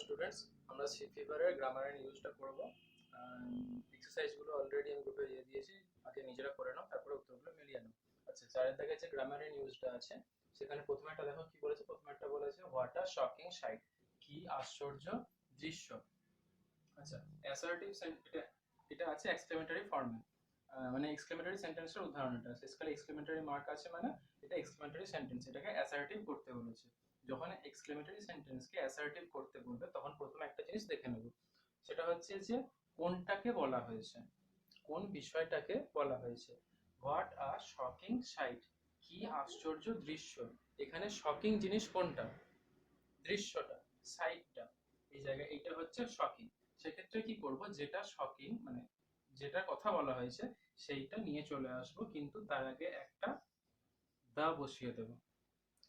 Students, আমরা C ফিভারের grammar and ইউজটা করব। এক্সারসাইজগুলো already আমি গ্রুপে দিয়ে দিয়েছি, আগে নিজেরা করে নাও, তারপরে উত্তরগুলো মিলিয়ে নাও। আচ্ছা, চারের দাগে যে গ্রামার এন্ড ইউজটা আছে সেখানে প্রথমে একটা দেখো কি বলেছে। প্রথমে একটা বলেছে হোয়াট আ শকিং সাইট, কি আশ্চর্য দৃশ্য। আচ্ছা, অ্যাসার্টিভ এটা এটা আছে এক্সক্লেমেটরি ফর্মে, মানে এক্সক্লেমেটরি সেন্টেন্সের উদাহরণ। এটা শেষকালে এক্সক্লেমেটরি মার্ক আছে, মানে এটা এক্সক্লেমেটরি সেন্টেন্স, এটাকে অ্যাসার্টিভ করতে বলেছে। যখন এক্সক্লেমেটরি সেন্টেন্সকে অ্যাসার্টিভ করতে বলবে তখন প্রথমে একটা জিনিস দেখে নেব, সেটা হচ্ছে যে কোনটাকে বলা হয়েছে, কোন বিষয়টাকে বলা হয়েছে। হোয়াট আ শকিং সাইট, কি আশ্চর্য দৃশ্য। এখানে শকিং জিনিস কোনটা? দৃশ্যটা, সাইটটা। এই জায়গায় এটা হচ্ছে শকিং। সেক্ষেত্রে কি করব, যেটা শকিং মানে যেটা কথা বলা হয়েছে সেইটা নিয়ে চলে আসবো, কিন্তু তার আগে একটা দা বসিয়ে দেব।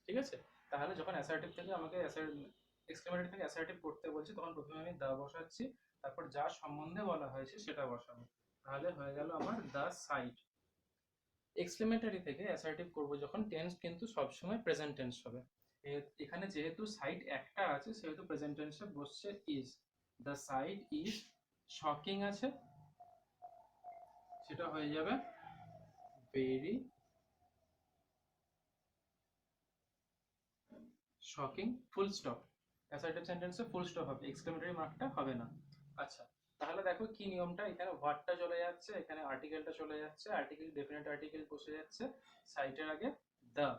ঠিক আছে? তাহলে যখন অ্যাসার্টিভ থেকে আমাকে এক্সক্লেমেটরি থেকে অ্যাসার্টিভ করতে বলছে তখন প্রথমে আমি দা বসাচ্ছি, তারপর যার সম্বন্ধে বলা হয়েছে সেটা বসাবো। তাহলে হয়ে গেল আমার দা সাইট। এক্সক্লেমেটরি থেকে অ্যাসার্টিভ করব যখন, টেন্স কিন্তু সবসময় প্রেজেন্ট টেন্স হবে। এখানে যেহেতু সাইট একটা আছে সেহেতু প্রেজেন্ট টেন্সে বসছে is. The sight is shocking আছে, সেটা হয়ে যাবে very shocking, full stop. Assertive সেন্টেন্সে ফুল স্টপ হবে, এক্সক্লেমেটরি মার্কটা হবে না। আচ্ছা, তাহলে দেখো কি নিয়মটা, এখানে হোয়াটটা চলে যাচ্ছে, এখানে আর্টিকেলটা চলে যাচ্ছে, আর্টিকেল ডেফিনেট আর্টিকেল বসে যাচ্ছে, সাইটের আগে দ্য।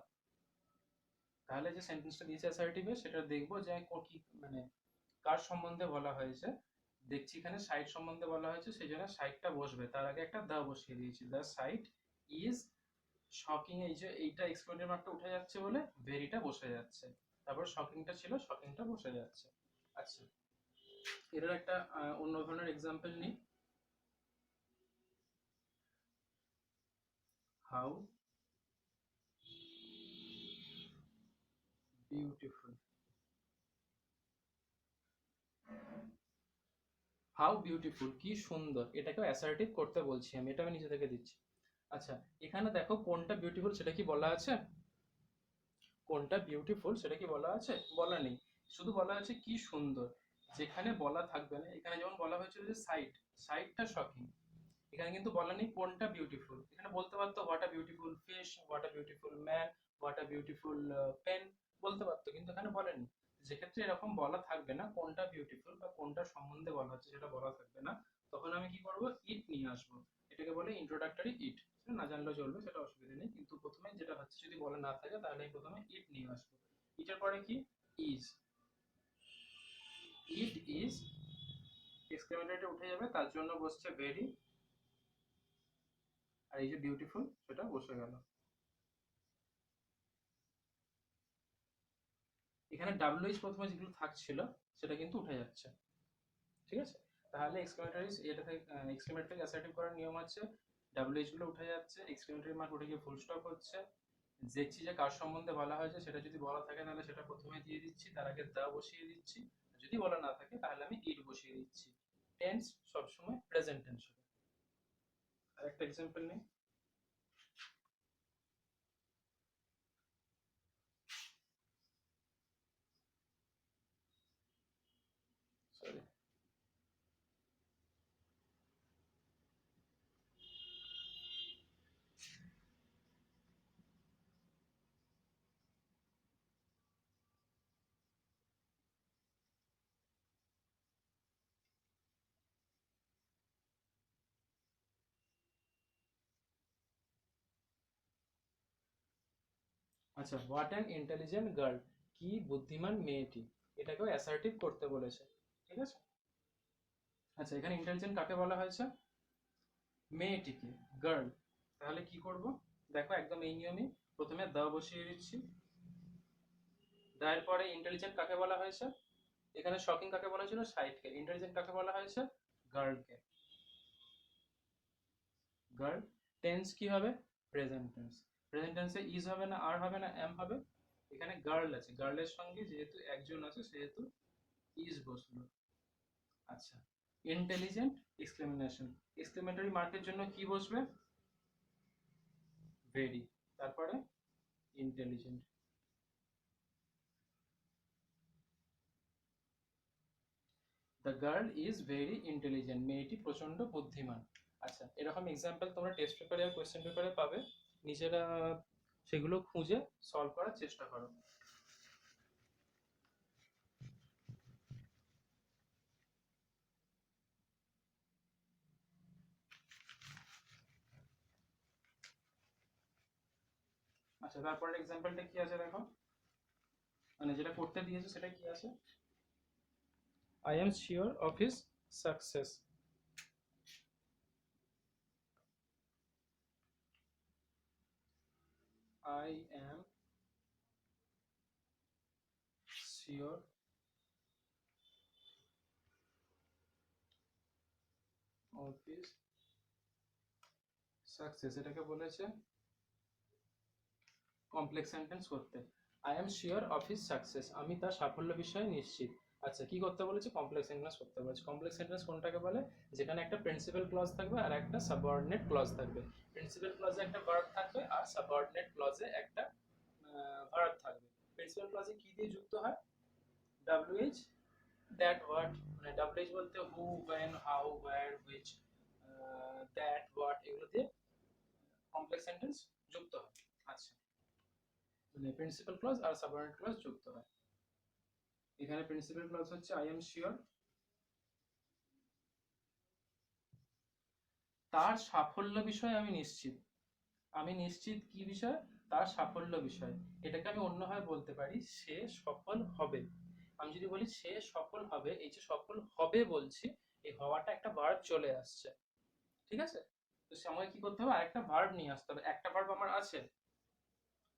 তাহলে যে সেন্টেন্সটা দিয়েছে অ্যাসার্টিভে সেটা দেখবো যে কি মানে কার সম্বন্ধে বলা হয়েছে। দেখছি এখানে সাইট সম্বন্ধে বলা হয়েছে, সেই জন্য সাইটটা বসবে, তার আগে একটা দা বসিয়ে দিয়েছি। দ্য সাইট ইজ শকিং, এই যে এইটা এক্সক্লেমেটরি মার্কটা উঠে যাচ্ছে বলে ভেরিটা বসে যাচ্ছে, তারপর শকিংটা ছিল, শকিংটা বসে যাচ্ছে। আচ্ছা, এর একটা অন্য ধরনের এক্সাম্পল নিই। হাউ বিউটিফুল, হাউ বিউটিফুল, কি সুন্দর, এটাকে অ্যাসার্টিভ করতে বলছি আমি, এটা আমি নিজে থেকে দিচ্ছি। আচ্ছা, এখানে দেখো কোনটা বিউটিফুল সেটা কি বলা আছে? কোনটা বিউটিফুল সেটা কি বলা আছে? বলা নেই, শুধু বলা আছে কি সুন্দর। যেখানে বলা থাকবে না, এখানে যেমন বলা হয়েছিল যে সাইট, সাইটটা শকিং, এখানে কিন্তু বলা নেই কোনটা বিউটিফুল। এখানে বলতে পারতো what a beautiful fish, what a beautiful man, what a beautiful pen, বলতে পারতো, কিন্তু এখানে বলেনি। যেক্ষেত্রে এরকম বলা থাকবে না, কোনটা বিউটিফুল বা কোনটা সম্বন্ধে বলা হচ্ছে সেটা বলা থাকবে না, তখন আমি কি করব, ইট নিয়ে আসবো। এটাকে বলে ইন্ট্রোডাক্টরি ইট। না জানলেও চলবে, সেটা অসুবিধা নেই, কিন্তু প্রথমে যেটা হচ্ছে যদি বলা না থাকে তাহলে আমি প্রথমে ইট নিয়ে আসবো। ইটের পরে কি, ইজ, ইট ইজ, এক্সক্লেমেটরিটা উঠে যাবে, তার জন্য বসছে ভেরি, আর এই যে বিউটিফুল সেটা বসে গেল। এখানে ডাব্লিউএইচ প্রথমে যেগুলো থাকছিল সেটা কিন্তু উঠে যাচ্ছে। ঠিক আছে? তাহলে এক্সক্লেমেটরি এটা থেকে এক্সক্লেমেটরি থেকে অ্যাসার্টিভ করার নিয়ম আছে, ডাব্লিউএইচ গুলো উঠে যাচ্ছে, এক্সক্লেমেটরি মার্ক উঠে গিয়ে ফুল স্টপ হচ্ছে। দেখছি যে কার সম্বন্ধে বলা হয়েছে, সেটা যদি বলা থাকে তাহলে সেটা প্রথমে দিয়ে দিচ্ছি, তার আগে দা বসিয়ে দিচ্ছি। যদি বলা না থাকে তাহলে আমি ইট বসিয়ে দিচ্ছি। টেন্স সবসময় প্রেজেন্ট টেন্স হবে। আর একটা এক্সাম্পল নেই। সরি, আচ্ছা, হোয়াট অ্যান ইন্টেলিজেন্ট গার্ল, কি বুদ্ধিমান মেয়েটি, এটাকেও অ্যাসার্টিভ করতে বলেছে। ঠিক আছে? আচ্ছা, এখানে ইন্টেলিজেন্ট কাকে বলা হয়েছে? মেয়েটিকে, গার্ল। তাহলে কি করব, দেখো একদম এই নিয়মই, প্রথমে দা বসিয়ে দিচ্ছি, দায়ের পরে ইন্টেলিজেন্ট কাকে বলা হয়েছে, এখানে শকিং কাকে বলা হয়েছিল, সাইটকে, ইন্টেলিজেন্ট কাকে বলা হয়েছে, গার্লকে, গার্ল। টেন্স কি হবে, প্রেজেন্ট টেন্স। প্রেজেন্ট টেন্সে ইজ হবে না, আর হবে না, এম হবে। এখানে গার্ল আছে, গার্লের সঙ্গে যেহেতু একজন আছে সেহেতু ইজ বসলো। আচ্ছা, ইন্টেলিজেন্ট এক্সক্লেমেশন, এক্সক্লেমেটরি মার্কের জন্য কি বসবে, ভেরি, তারপরে intelligent. The girl is very intelligent, মেয়েটি প্রচন্ড বুদ্ধিমান। আচ্ছা, এরকম এক্সাম্পল তোমরা টেস্ট পেপারে আর কোয়েশ্চেন পেপারে পাবে, নিজেরা সেগুলো খুঁজে সলভ করার চেষ্টা করো। আচ্ছা, তারপরের এক্সাম্পলটা কি আছে দেখো, মানে যেটা করতে দিয়েছে সেটা কি আছে, I am sure of his success. I am sure of his success, এটাকে বলেছে কমপ্লেক্স সেন্টেন্স করতে। I am sure of his success, আমি তার সাফল্য বিষয়ে নিশ্চিত। আচ্ছা, কি করতে বলেছে, কমপ্লেক্স সেন্টেন্স করতে বলেছে। কমপ্লেক্স সেন্টেন্স কোনটাকে বলে, যেখানে একটা প্রিন্সিপাল ক্লজ থাকবে আর একটা সাবঅর্ডিনেট ক্লজ থাকবে। প্রিন্সিপাল ক্লজে একটা ভার্ব থাকবে আর সাবঅর্ডিনেট ক্লজে একটা ভার্ব থাকবে। প্রিন্সিপাল ক্লজে কি দিয়ে যুক্ত হয়, WH, দ্যাট, হোয়াট, মানে WH বলতে who, when, how, where, which, that, what, এগুলো দিয়ে কমপ্লেক্স সেন্টেন্স যুক্ত হয়। আচ্ছা, মানে প্রিন্সিপাল ক্লজ আর সাবঅর্ডিনেট ক্লজ যুক্ত হয়। এখানে প্রিন্সিপাল ক্লজ হচ্ছে আই এম শিওর, তার সাফল্য বিষয়ে আমি নিশ্চিত। আমি নিশ্চিত কি বিষয়, তার সাফল্য বিষয়। এটাকে আমি অন্যভাবে বলতে পারি, সে সফল হবে। আমি যদি বলি সে সফল হবে, এই যে সফল হবে বলছি, এই হওয়াটা একটা ভার্ব চলে আসছে, ঠিক আছে? তো সে আমাকে কি করতে হবে, আরেকটা ভার্ব নিয়ে আসতে হবে। একটা ভার্ব আমার আছে,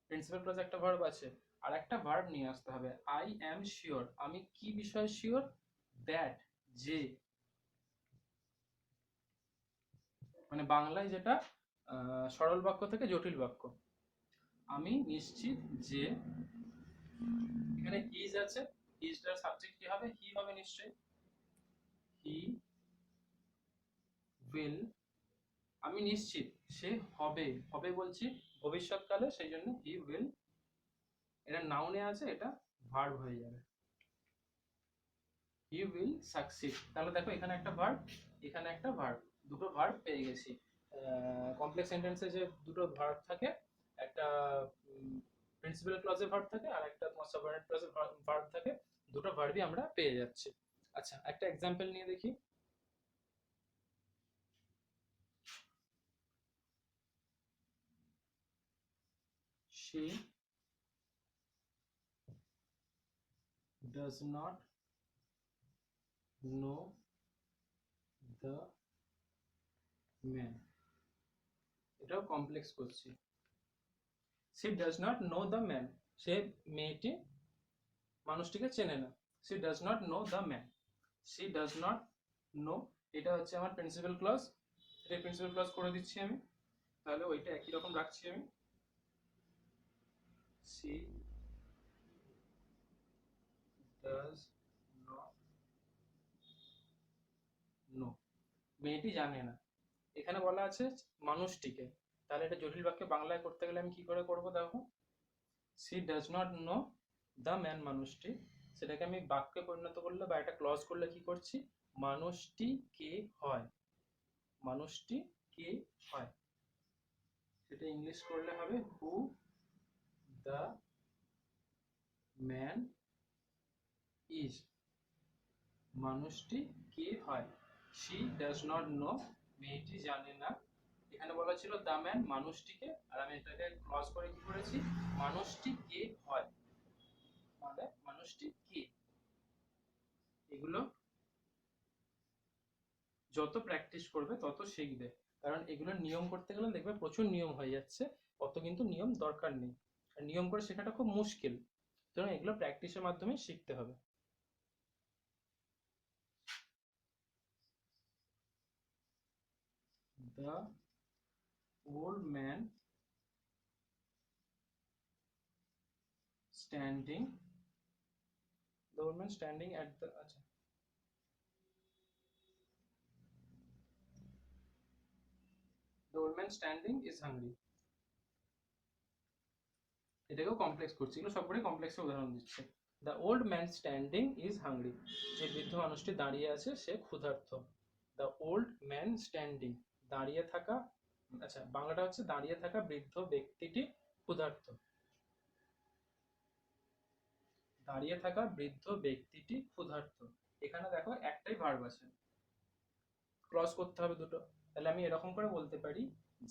প্রিন্সিপাল ক্লজে একটা ভার্ব আছে, আর একটা ভার্ব নিয়ে আসতে হবে। আই অ্যাম শিওর, আমি কি বিষয়ে শিওর, দ্যাট, যে, মানে বাংলায় যেটা সরল বাক্য থেকে জটিল বাক্য। আমি নিশ্চিত যে, এখানে ইজ আছে, ইজটার সাবজেক্ট কি হবে, হি হবে নিশ্চয়ই, হি উইল, আমি নিশ্চিত সে হবে, হবে বলছি ভবিষ্যৎকালে, সেই জন্য হি উইল, এটা নাউনে আছে, এটা ভার্ব হয়ে যাবে, হি উইল সাকসিড। তাহলে দেখো এখানে একটা ভার্ব, এখানে একটা ভার্ব, দুটো ভার্ব পেয়ে গেছি। কমপ্লেক্স সেন্টেন্সে যে দুটো ভার্ব থাকে, একটা প্রিন্সিপাল ক্লজে ভার্ব থাকে আর একটা তোমার সাবঅর্ডিনেট ক্লজে ভার্ব থাকে, দুটো ভার্বই আমরা পেয়ে যাচ্ছি। আচ্ছা, একটা এক্সাম্পল নিয়ে দেখি। she does not know the man, এটাও কমপ্লেক্স করছি। she does not know the man, সে মেয়েটি মানুষটিকে চেনে না। she does not know the man, she does not know, এটা হচ্ছে আমার প্রিন্সিপাল ক্লজ, এটা প্রিন্সিপাল ক্লজ করে দিচ্ছি আমি, তাহলে ওইটা একই রকম রাখছি আমি। she does not know, মেয়েটি জানে না। এখানে বলা আছে মানুষটিকে, তাহলে এটা জটিল বাক্যে বাংলায় করতে গেলে আমি কি করে করব দেখো, she does not know the man, মানুষটি, সেটাকে আমি বাক্যে পরিণত করলে বা একটা ক্লজ করলে কি করছি, মানুষটি কে হয়, মানুষটি কে হয়, সেটা ইংলিশ করলে হবে হু দ্য ম্যান ইজ, মানুষটি কে হয়। she does not know, মেয়েটি জানে না। এখানে বলা ছিল দ্য ম্যান, মানুষটিকে, আর আমি এটাকে ক্লজ করে কি করেছি, মানুষটি কে হয়, মানে মানুষটি কে। এগুলো যত প্র্যাকটিস করবে তত শিখবে, কারণ এগুলো নিয়ম করতে গেলে দেখবে প্রচুর নিয়ম হয়ে যাচ্ছে, অত কিন্তু নিয়ম দরকার নেই, আর নিয়ম করে শেখাটা খুব মুশকিল, সুতরাং এগুলো প্র্যাকটিসের মাধ্যমে শিখতে হবে। The old man standing, the old man standing at the, আচ্ছা, the old man standing is hungry, এটাকেও কমপ্লেক্স করছি, এগুলো সবগুলোই কমপ্লেক্সের উদাহরণ দিচ্ছে। The old man standing is hungry, যে বৃদ্ধ মানুষটি দাঁড়িয়ে আছে সে ক্ষুধার্ত। দ্য ওল্ড ম্যান স্ট্যান্ডিং, দাঁড়িয়ে থাকা, আচ্ছা বাংলাটা হচ্ছে দাঁড়িয়ে থাকা বৃদ্ধ ব্যক্তিটি ক্ষুধার্ত। দাঁড়িয়ে থাকা বৃদ্ধ ব্যক্তিটি ক্ষুধার্ত। এখানে দেখো একটাই ভার্ব আছে, ক্লজ করতে হবে দুটো। তাহলে আমি এরকম করে বলতে পারি,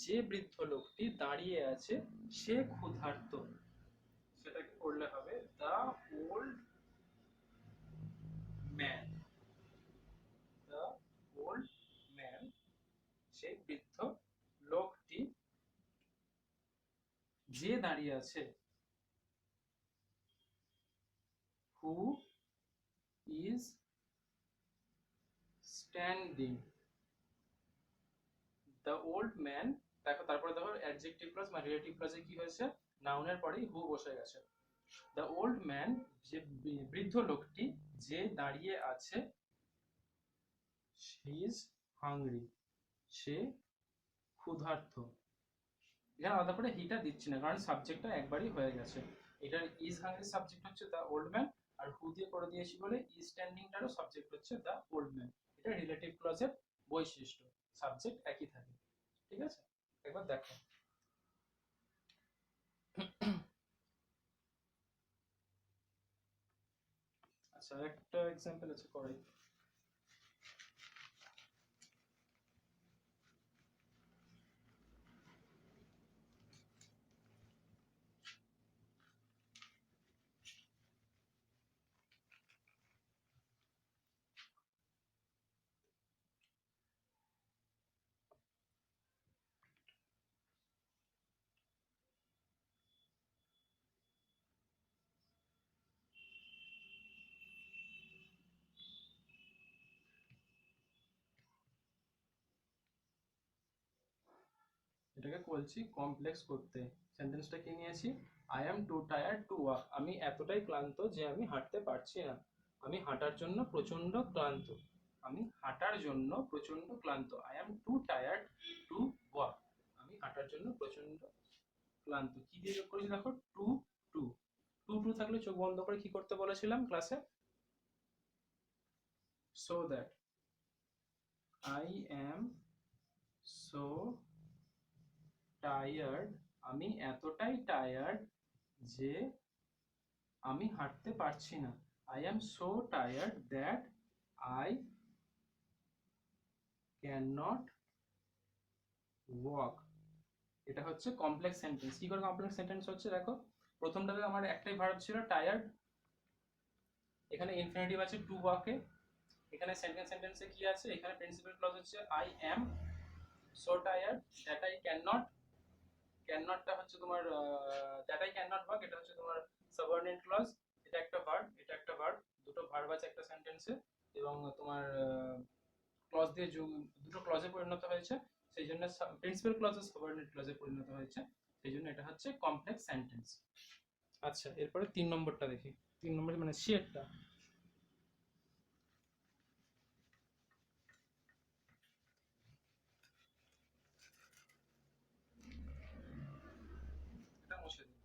যে বৃদ্ধ লোকটি দাঁড়িয়ে আছে সে ক্ষুধার্ত। সেটাকে করলে হবে the old man, the old man, সেই বৃদ্ধ লোকটি যে দাঁড়িয়ে আছে, who is standing. The old man, দেখো তারপরে দেখো অ্যাডজেক্টিভ ক্লজ মানে রিলেটিভ ক্লজে কি হয়েছে, নাউনের পরেই হু বসে গেছে। দ্য ওল্ড ম্যান, যে বৃদ্ধ লোকটি যে দাঁড়িয়ে আছে, হি ইজ হাংরি, সে ক্ষুধার্ত। এখানে আলাদা করে হিটা দিচ্ছি না কারণ সাবজেক্টটা একবারই হয়ে গেছে। এটার ইজ হাংরি সাবজেক্ট হচ্ছে দ্য ওল্ড ম্যান, আর হু দিয়ে করে দিয়েছি বলে ইজ স্ট্যান্ডিংটারও সাবজেক্ট হচ্ছে দ্য ওল্ড ম্যান। এটা রিলেটিভ ক্লজের বৈশিষ্ট্য, সাবজেক্ট একই থাকে। ঠিক আছে, একবার দেখো। আচ্ছা একটা এক্সাম্পল আছে করে। এটাকে বলছি কমপ্লেক্স করতে। সেন্টেন্সটা কি নিয়েছি, I am two tired to walk, আমি এতটাই ক্লান্ত যে আমি হাঁটতে পারছি না। আমি হাঁটার জন্য প্রচন্ড ক্লান্ত, আমি হাঁটার জন্য প্রচন্ড ক্লান্ত। I am two tired to walk, আমি হাঁটার জন্য প্রচন্ড ক্লান্ত। কি দিয়ে যোগ করেছি দেখো, টু টু। টু টু থাকলে চোখ বন্ধ করে কি করতে বলেছিলাম ক্লাসে, so that, I am so tired, আমি এতটাই টায়ার্ড যে আমি হাঁটতে পারছি না। I am so tired that I can not walk. এটা হচ্ছে কমপ্লেক্স সেন্টেন্স। কি করে কমপ্লেক্স সেন্টেন্স হচ্ছে দেখো, প্রথমটাতে আমার একটাই ভার্ব ছিল টায়ার্ড, এখানে ইনফিনিটিভ আছে টু ওয়াকে, এখানে সেন্টেন্স সেন্টেন্সে কি আছে, এখানে প্রিন্সিপাল ক্লজ হচ্ছে I am so tired that I can not, can নটটা হচ্ছে তোমার that I can not walk, এটা হচ্ছে তোমার সাবঅর্ডিনেট ক্লজ। এটা একটা ভার্ব, এটা একটা ভার্ব, দুটো ভার্ব আছে একটা সেন্টেন্সে, এবং তোমার ক্লজ দিয়ে দুটো ক্লজে পরিণত হয়েছে, সেই জন্য প্রিন্সিপাল ক্লজের সাবঅর্ডিনেট ক্লজে পরিণত হয়েছে, সেই জন্য এটা হচ্ছে কমপ্লেক্স সেন্টেন্স। আচ্ছা এরপরে 3 নম্বরটা দেখি, 3 নম্বর মানে শেডটা। এটা মুছে দিই।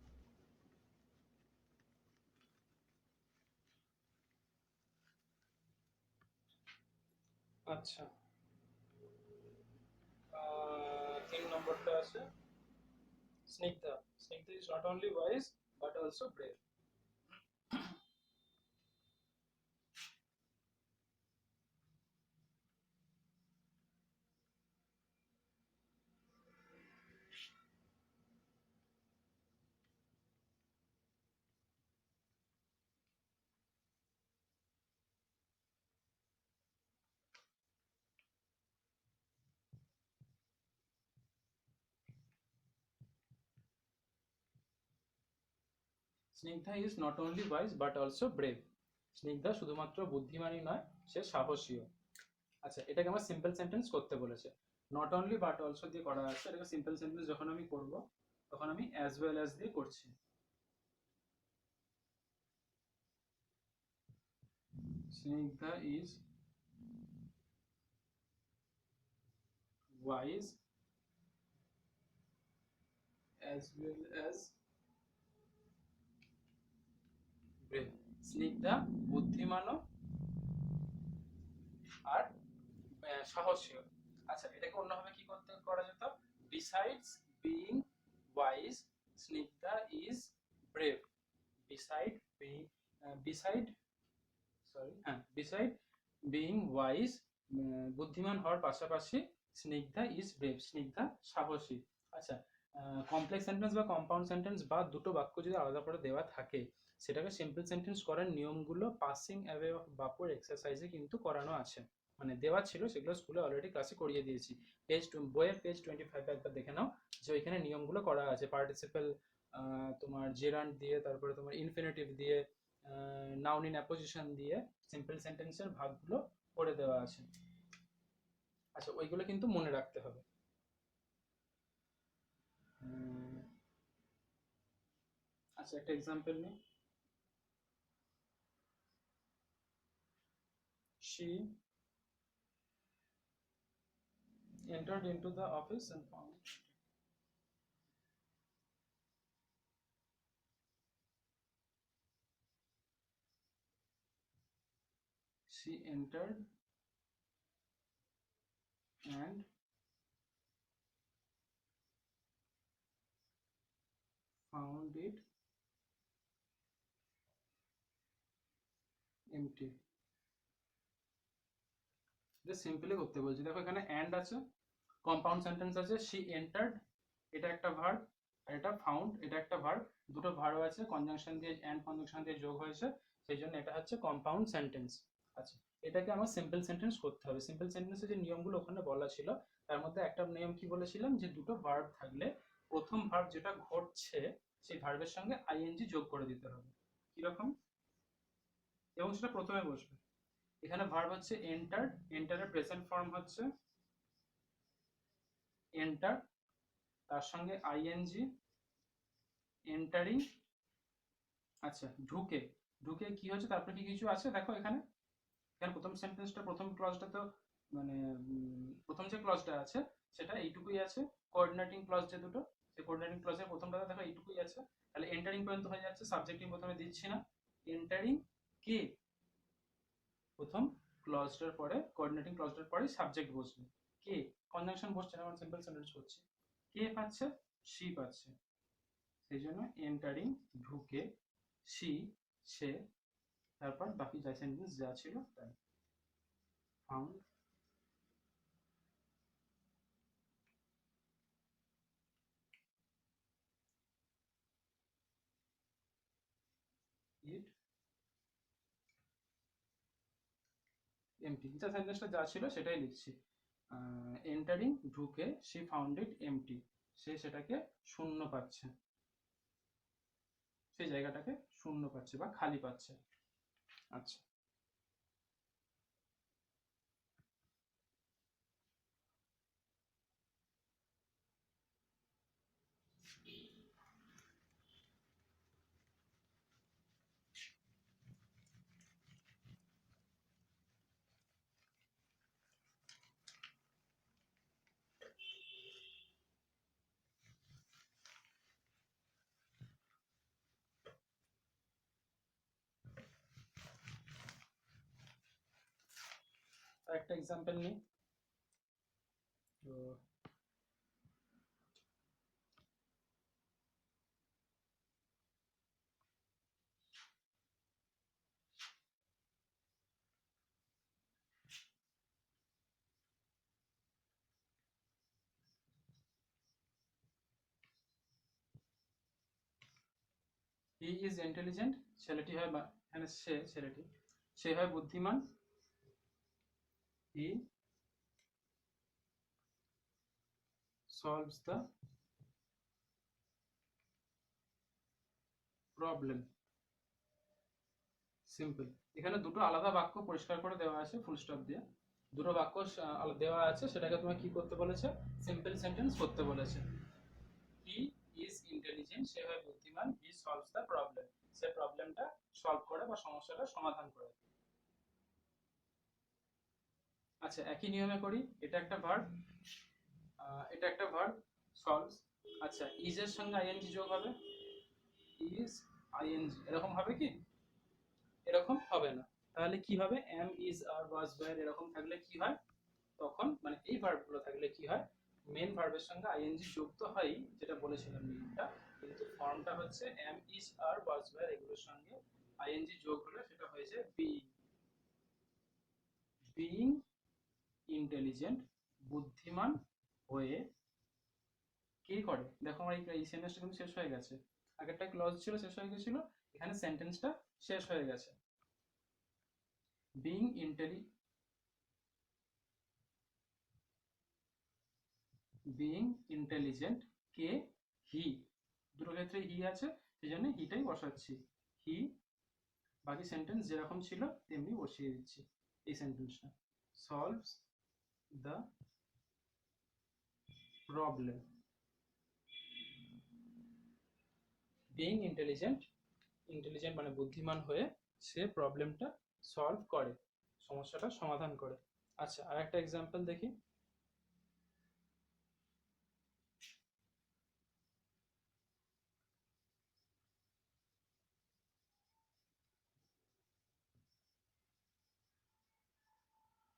আচ্ছা 3 নম্বরটা আছে Snigdha. Snigdha is not only wise but also brave. Snigdha is not only wise but also brave. Snigdha শুধুমাত্র বুদ্ধিমানই নয়, সে সাহসীও। আচ্ছা এটাকে আমার সিম্পল সেন্টেন্স করতে বলেছে, নট অনলি বাট অলসো দিয়ে করা আছে। এটাকে সিম্পল সেন্টেন্স যখন আমি করব তখন আমি অ্যাজ ওয়েল অ্যাজ দিয়ে করছি। Snigdha is wise as well as brave. Snigdha বুদ্ধিমানও আর সাহসীও। আচ্ছা, এটাকে অন্যভাবে কি করা যেত? Besides being wise Snigdha is brave. Beside being beside beside being wise বুদ্ধিমান হওয়ার পাশাপাশি স্নিগ্ধা ইজ ব্রেভ, স্নিগ্ধা সাহসী। আচ্ছা, কমপ্লেক্স সেন্টেন্স বা কম্পাউন্ড সেন্টেন্স বা দুটো বাক্য যদি আলাদা করে দেওয়া থাকে, সেটাকে সিম্পল সেন্টেন্স করার নিয়মগুলো পাসিং অ্যাওয়ে অফ বাপুর এক্সারসাইজে কিন্তু করানো আছে, মানে দেওয়া ছিল, সেগুলো স্কুলে অলরেডি ক্লাসে করিয়ে দিয়েছি। বইয়ের পেজ 25 একবার দেখে নাও, যে ওইখানে নিয়মগুলো করা আছে। পার্টিসিপেল তোমার জেরান্ড দিয়ে, তারপরে তোমার ইনফিনিটিভ দিয়ে, নাউন ইন অ্যাপোজিশন দিয়ে সিম্পল সেন্টেন্সের ভাগগুলো করে দেওয়া আছে। আচ্ছা, ওইগুলো কিন্তু মনে রাখতে হবে। আচ্ছা, একটা এক্সাম্পল নিই। She entered into the office and found she entered and found it empty। Just simply করতে বলছি। দেখো এখানে অ্যান্ড আছে, কম্পাউন্ড সেন্টেন্স আছে, she entered, এটা একটা ভার্ব, আর এটা ফাউন্ড, এটা একটা ভার্ব। দুটো ভার্ব আছে, কনজাংশন দিয়ে, অ্যান্ড কনজাংশন দিয়ে যোগ হয়েছে, সেই জন্য এটা হচ্ছে কম্পাউন্ড সেন্টেন্স। আচ্ছা, এটাকে আমার সিম্পল সেন্টেন্স করতে হবে। সিম্পল সেন্টেন্সের যে নিয়মগুলো ওখানে বলা ছিল, তার মধ্যে একটা নিয়ম কি বলেছিলাম, যে দুটো ভার্ব থাকলে প্রথম ভার্ব যেটা ঘটছে সেই ভার্বের সঙ্গে আইএনজি যোগ করে দিতে হবে। কিরকম? এবং সেটা প্রথমে বসবে। এখানে ভার্ব হচ্ছে এন্টার, এন্টারের প্রেজেন্ট ফর্ম হচ্ছে এন্টার, তার সঙ্গে আইএনজি, এন্টারিং। আচ্ছা, ঢুকে, ঢুকে কি হচ্ছে, তারপরে কি কিছু আছে দেখো এখানে। এখানে প্রথম সেন্টেন্সটা, প্রথম ক্লজটা তো মানে প্রথম যে ক্লজটা আছে সেটা এইটুকুই আছে। কোঅর্ডিনেটিং ক্লজ যে দুটো, সেই কোঅর্ডিনেটিং ক্লজের প্রথমটা দেখো এইটুকুই আছে। তাহলে এন্টারিং পর্যন্ত হয়ে যাচ্ছে, সাবজেক্টিভ প্রথমে দিচ্ছি না। এন্টারিং কে, প্রথম ক্লজটার পরে, কোঅর্ডিনেটিং ক্লজটার পরে সাবজেক্ট বসবে। কে, কনজাংশন বসছে না, আমরা সিম্পল সেন্টেন্স করছি। কে পাচ্ছে? সি পাচ্ছে, সেই জন্য এন্টারিং ঢুকে, সি সে, তারপর বাকি যা সেন্টেন্স যা ছিল তাই। ফাউন্ড ইট এমটি, যা সেন্টেন্সটা যা ছিল সেটাই লিখছি। এন্টারিং ঢুকে, সি ফাউন্ড ইট এমটি, সে সেটাকে শূন্য পাচ্ছে, সেই জায়গাটাকে শূন্য পাচ্ছে বা খালি পাচ্ছে। আচ্ছা, একটা এক্সাম্পল নিই। তো হি ইজ ইন্টেলিজেন্ট, ছেলেটি হয়, এখানে সে, ছেলেটি, সে হয় বুদ্ধিমান। হি সলভস দ্য প্রবলেম। সিম্পল। এখানে দুটো আলাদা বাক্য পরিষ্কার করে দেওয়া আছে ফুল স্টপ দিয়ে, দুটো বাক্য দেওয়া আছে, সেটাকে তোমায় কি করতে বলেছে? সিম্পল সেন্টেন্স করতে বলেছে। হি ইজ ইন্টেলিজেন্ট, সে হয় বুদ্ধিমান। হি সলভস দ্য প্রবলেম, সে প্রবলেমটা সলভ করে বা সমস্যাটা সমাধান করে। আচ্ছা, একই নিয়মে করি। এটা একটা ভার্ব, এটা একটা ভার্ব সলভস। আচ্ছা, ইজ এর সঙ্গে আইএনজি যোগ হবে, ইজ আইএনজি, এরকম হবে কি? এরকম হবে না। তাহলে কি হবে, am is are was were এরকম থাকলে কি হয়, তখন মানে এই ভার্বগুলো থাকলে কি হয়, মেন ভার্বের সঙ্গে আইএনজি যোগ তো হয়ই, যেটা বলেছিলাম নিয়মটা, কিন্তু ফর্মটা হচ্ছে am is are was were এগুলোর সঙ্গে আইএনজি যোগ হলে সেটা হয়ে যায় বিইং। বিইং ইন্টেলিজেন্ট, বুদ্ধিমান হয়ে কি করে, দেখো আমার এই সেন্টেন্সটা কিন্তু শেষ হয়ে গেছে, আগেরটা ক্লজ ছিল শেষ হয়ে গেছিল, এখানে সেন্টেন্সটা শেষ হয়ে গেছে। বিইং ইন্টেলিজেন্ট কে, হি, দুটো ক্ষেত্রে হি আছে, সেই জন্য হিটাই বসাচ্ছি। হি, বাকি সেন্টেন্স যেরকম ছিল তেমনি বসিয়ে দিচ্ছি। এই সেন্টেন্সটা solves the problem. Being intelligent, intelligent মানে বুদ্ধিমান হয়ে সে প্রবলেমটা সলভ করে, সমস্যাটা সমাধান করে। আচ্ছা, আর একটা এক্সাম্পল দেখি।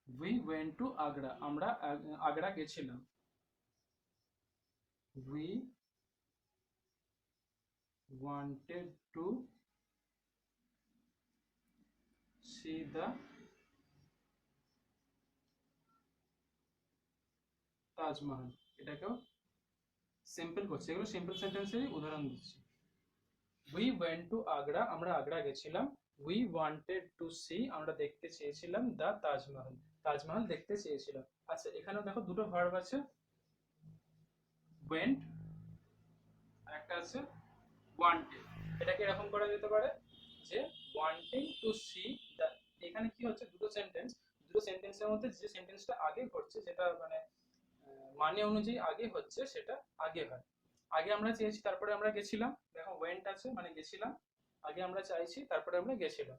উই ওয়েন্ট টু আগ্রা, আমরা আগ্রা গেছিলাম। We wanted to see the Taj Mahal. এটাকেও সিম্পল করছি, এগুলো সিম্পল সেন্টেন্সেরই উদাহরণ দিচ্ছি। উই ওয়েন্ট টু আগ্রা, আমরা আগ্রা গেছিলাম। উই ওয়ান্টেড টু সি, আমরা দেখতে চেয়েছিলাম দ্য তাজমহল, তাজমহল দেখতে চেয়েছিলাম। আচ্ছা, এখানেও দেখো দুটো ভার্ব আছে, ওয়েন্ট আর একটা আছে ওয়ান্টেড। এটাকে এরকম করা যেতে পারে যে ওয়ান্টিং টু সি দ্য, এখানে কি হচ্ছে, দুটো সেন্টেন্স, দুটো সেন্টেন্সের মধ্যে যে সেন্টেন্সটা আগে ঘটছে, যেটা মানে মানে অনুযায়ী আগে হচ্ছে, সেটা আগে হয়। আগে আমরা চেয়েছি তারপরে আমরা গেছিলাম, দেখো ওয়েন্ট আছে মানে গেছিলাম, আগে আমরা চাইছি তারপরে আমরা গেছিলাম।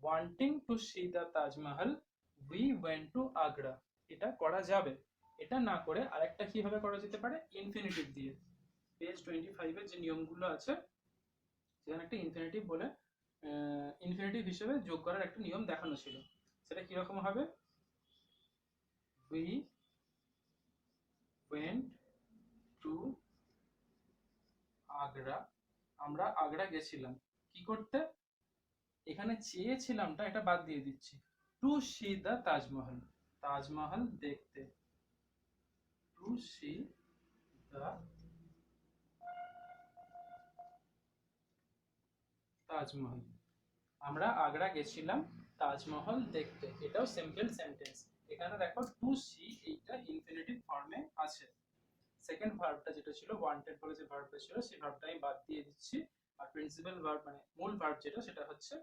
Wanting to see the Taj Mahal we went to Agra, এটা করা যাবে। এটা না করে আরেকটা কিভাবে করা যেতে পারে, ইনফিনিটিভ দিয়ে। পেজ 25 এর যে নিয়মগুলো আছে সেখানে একটা ইনফিনিটিভ বলে ইনফিনিটিভ হিসেবে যোগ করার একটা নিয়ম দেখানো ছিল। সেটা কিরকম হবে, উই ওয়েন্ট টু আগ্রা, আমরা আগ্রা গেছিলাম কি করতে, এখানে চেয়েছিলামটা এটা বাদ দিয়ে দিচ্ছি, to see the Taj Mahal, Taj Mahal দেখতে, টু সি দ্য তাজমহল, আমরা আগ্রা গেছিলাম তাজমহল দেখতে, এটাও সিম্পল সেন্টেন্স। এখানে দেখো টু সি এইটা ইনফিনিটিভ ফর্মে আছে। সেকেন্ড ভার্বটা যেটা ছিল ওয়ান্টেড বলে যে ভার্বটা ছিল, সেই ভার্বটা আমি বাদ দিয়ে দিচ্ছি, আর প্রিন্সিপাল ভার্ব মানে মূল ভার্ব যেটা সেটা হচ্ছে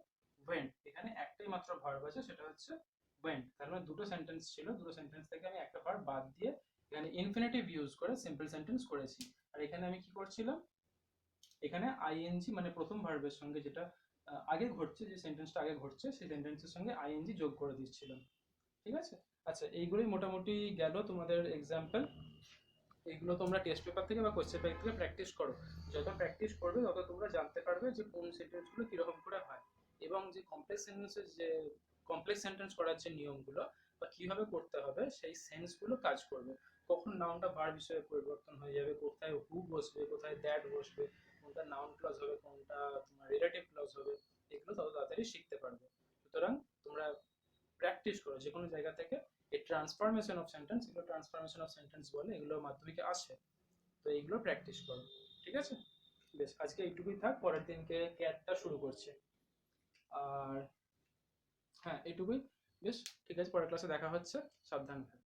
ওয়েন্ট। এখানে একটাই মাত্র ভার্ব আছে, সেটা হচ্ছে ওয়েন্ট। তার মানে দুটো সেন্টেন্স ছিল, দুটো সেন্টেন্স থেকে আমি একটা ভার্ব বাদ দিয়ে এখানে ইনফিনিটিভ ইউজ করে সিম্পল সেন্টেন্স করেছি। আর এখানে আমি কি করছিলাম, এখানে আইএনজি মানে প্রথম ভার্বের সঙ্গে যেটা আগে ঘটছে, যে সেন্টেন্সটা আগে ঘটছে সেই সেন্টেন্সের সঙ্গে আইএনজি যোগ করে দিচ্ছিলাম। ঠিক আছে। আচ্ছা, এইগুলোই মোটামুটি গেল তোমাদের এক্সাম্পল। এগুলো তোমরা টেস্ট পেপার থেকে বা কোশ্চেন পেপার থেকে প্র্যাকটিস করো। যত প্র্যাকটিস করবে তত তোমরা জানতে পারবে যে কোন সেন্টেন্সগুলো কিরকম করে হয়, এবং যে কমপ্লেক্স সেন্টেন্স করার যে নিয়মগুলো বা কিভাবে করতে হবে সেই সেন্সগুলো কাজ করবে। কখন নাউনটা ভার্ব হিসেবে পরিবর্তন হয়ে যাবে, কোথায় হু বসবে, কোথায় দ্যাট বসবে, কোনটা নাউন ক্লজ হবে, কোনটা তোমার রিলেটিভ ক্লজ হবে, এগুলো তত তাড়াতাড়ি শিখতে পারবে। সুতরাং তোমরা প্র্যাকটিস করো যে কোনো জায়গা থেকে। এই ট্রান্সফরমেশন অফ সেন্টেন্স, এগুলো ট্রান্সফরমেশন অফ সেন্টেন্স বলে, এগুলো মাধ্যমিকে আসে, তো এইগুলো প্র্যাকটিস করো। ঠিক আছে, বেশ আজকে এইটুকুই থাক, পরের দিনকে ক্যাটটা শুরু করছে। আর হ্যাঁ, এইটুকুই, বেশ ঠিক আছে, পরের ক্লাসে দেখা হচ্ছে, সাবধান থাকো।